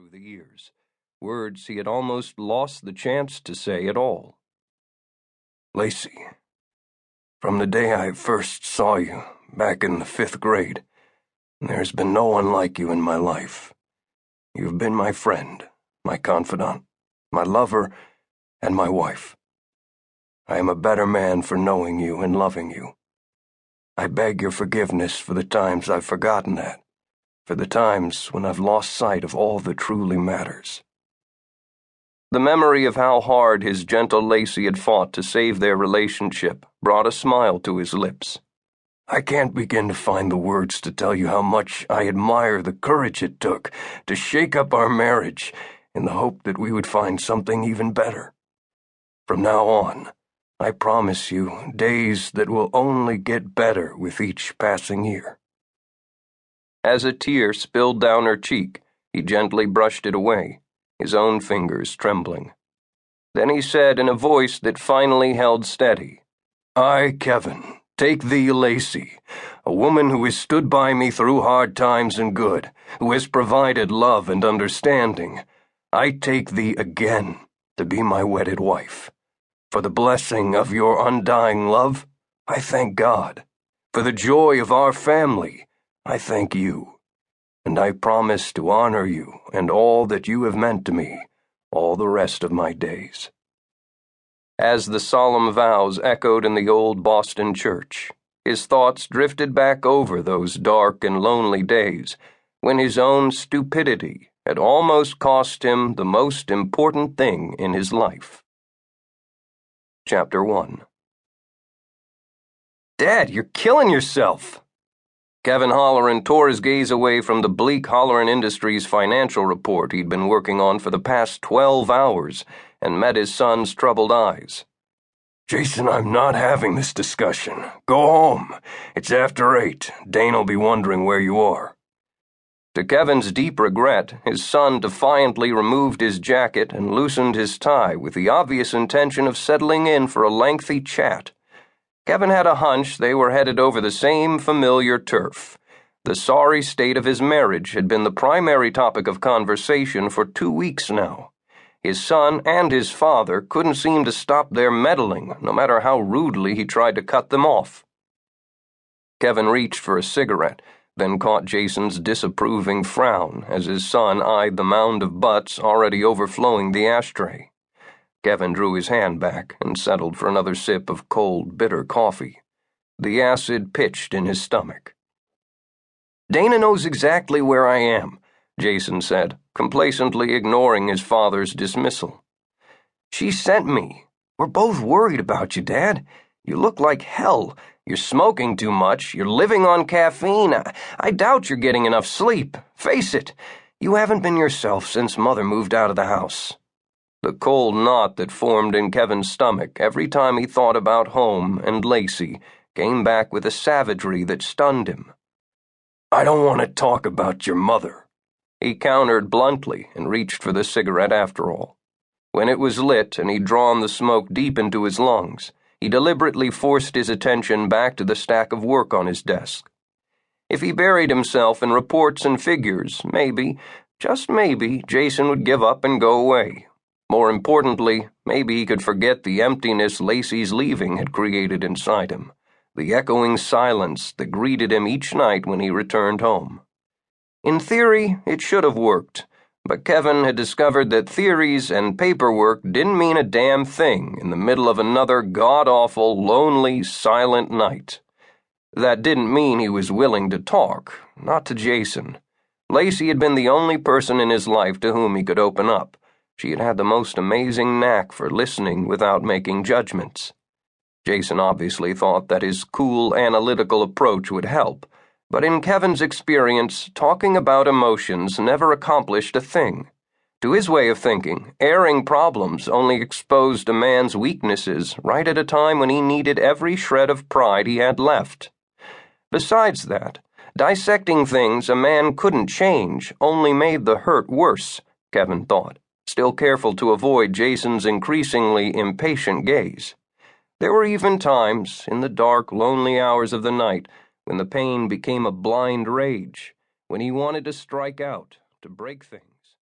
through the years, words he had almost lost the chance to say at all. "Lacey, from the day I first saw you, back in the 5th grade, there's been no one like you in my life. You've been my friend, my confidant, my lover, and my wife. I am a better man for knowing you and loving you. I beg your forgiveness for the times I've forgotten that, for the times when I've lost sight of all that truly matters." The memory of how hard his gentle Lacey had fought to save their relationship brought a smile to his lips. "I can't begin to find the words to tell you how much I admire the courage it took to shake up our marriage in the hope that we would find something even better. From now on, I promise you days that will only get better with each passing year." As a tear spilled down her cheek, he gently brushed it away, his own fingers trembling. Then he said in a voice that finally held steady, "I, Kevin, take thee, Lacey, a woman who has stood by me through hard times and good, who has provided love and understanding. I take thee again to be my wedded wife. For the blessing of your undying love, I thank God. For the joy of our family, I thank you. And I promise to honor you and all that you have meant to me all the rest of my days." As the solemn vows echoed in the old Boston church, his thoughts drifted back over those dark and lonely days when his own stupidity had almost cost him the most important thing in his life. Chapter 1. "Dad, you're killing yourself!" Kevin Halloran tore his gaze away from the bleak Halloran Industries financial report he'd been working on for the past 12 hours and met his son's troubled eyes. "Jason, I'm not having this discussion. Go home. It's after 8. Dane'll be wondering where you are." To Kevin's deep regret, his son defiantly removed his jacket and loosened his tie with the obvious intention of settling in for a lengthy chat. Kevin had a hunch they were headed over the same familiar turf. The sorry state of his marriage had been the primary topic of conversation for 2 weeks now. His son and his father couldn't seem to stop their meddling, no matter how rudely he tried to cut them off. Kevin reached for a cigarette, then caught Jason's disapproving frown as his son eyed the mound of butts already overflowing the ashtray. Kevin drew his hand back and settled for another sip of cold, bitter coffee. The acid pitched in his stomach. "Dana knows exactly where I am," Jason said, complacently ignoring his father's dismissal. "She sent me. We're both worried about you, Dad. You look like hell. You're smoking too much. You're living on caffeine. I doubt you're getting enough sleep. Face it, you haven't been yourself since Mother moved out of the house." The cold knot that formed in Kevin's stomach every time he thought about home and Lacey came back with a savagery that stunned him. "I don't want to talk about your mother," he countered bluntly and reached for the cigarette after all. When it was lit and he'd drawn the smoke deep into his lungs, he deliberately forced his attention back to the stack of work on his desk. If he buried himself in reports and figures, maybe, just maybe, Jason would give up and go away. More importantly, maybe he could forget the emptiness Lacey's leaving had created inside him, the echoing silence that greeted him each night when he returned home. In theory, it should have worked, but Kevin had discovered that theories and paperwork didn't mean a damn thing in the middle of another god-awful, lonely, silent night. That didn't mean he was willing to talk, not to Jason. Lacey had been the only person in his life to whom he could open up. She had had the most amazing knack for listening without making judgments. Jason obviously thought that his cool, analytical approach would help, but in Kevin's experience, talking about emotions never accomplished a thing. To his way of thinking, airing problems only exposed a man's weaknesses right at a time when he needed every shred of pride he had left. Besides that, dissecting things a man couldn't change only made the hurt worse, Kevin thought, still careful to avoid Jason's increasingly impatient gaze. There were even times, in the dark, lonely hours of the night, when the pain became a blind rage, when he wanted to strike out, to break things.